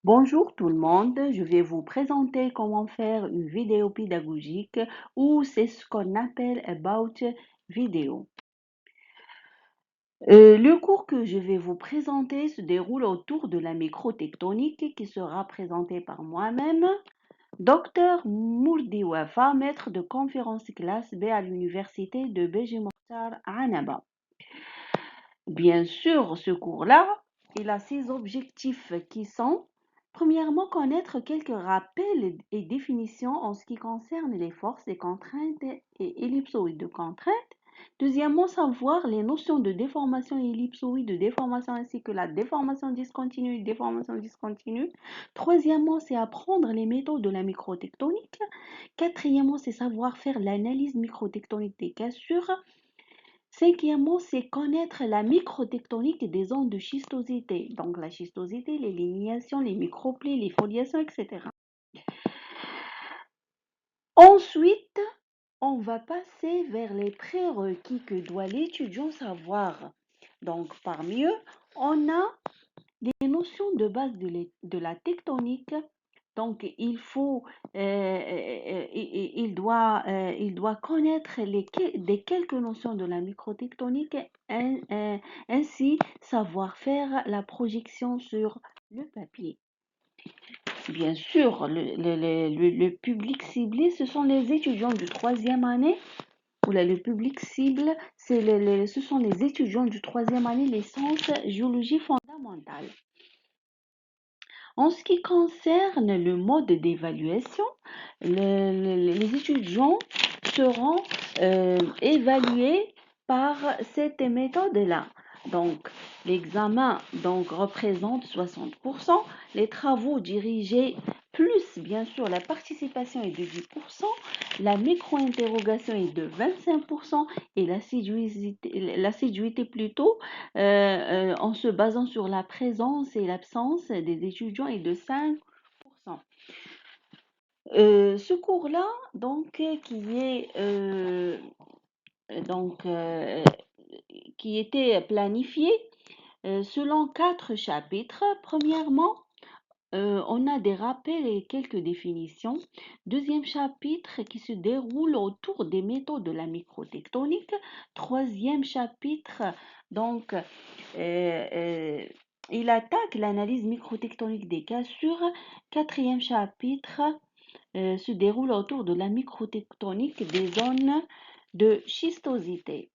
Bonjour tout le monde, je vais vous présenter comment faire une vidéo pédagogique ou c'est ce qu'on appelle About vidéo. Le cours que je vais vous présenter se déroule autour de la microtectonique qui sera présenté par moi-même, Dr Mourdi Wafa, maître de conférence classe B à l'université de Beji Mortar à Annaba. Bien sûr, ce cours-là, il a ses objectifs qui sont, premièrement, connaître quelques rappels et définitions en ce qui concerne les forces et contraintes et ellipsoïdes de contraintes. Deuxièmement, savoir les notions de déformation ellipsoïde, de déformation ainsi que la déformation discontinue et déformation discontinue. Troisièmement, c'est apprendre les méthodes de la microtectonique. Quatrièmement, c'est savoir faire l'analyse microtectonique des cassures. Cinquièmement, c'est connaître la microtectonique des zones de schistosité. Donc la schistosité, les lignations, les microplis, les foliations, etc. Ensuite, on va passer vers les prérequis que doit l'étudiant savoir. Donc parmi eux, on a les notions de base de la tectonique. Donc, il doit connaître quelques notions de la microtectonique, ainsi savoir faire la projection sur le papier. Bien sûr, le public ciblé, ce sont les étudiants du troisième année. Le public cible, ce sont les étudiants du troisième année, les sciences géologie fondamentale. En ce qui concerne le mode d'évaluation, les étudiants seront évalués par cette méthode-là. Donc, l'examen représente 60%, les travaux dirigés plus, bien sûr, la participation est de 10%, la micro-interrogation est de 25% et l'assiduité plutôt, en se basant sur la présence et l'absence des étudiants est de 5%. Ce cours-là, donc, qui était planifié selon 4 chapitres. Premièrement, on a des rappels et quelques définitions. Deuxième chapitre qui se déroule autour des méthodes de la microtectonique. Troisième chapitre, donc, il attaque l'analyse microtectonique des cassures. Quatrième chapitre se déroule autour de la microtectonique des zones de schistosité.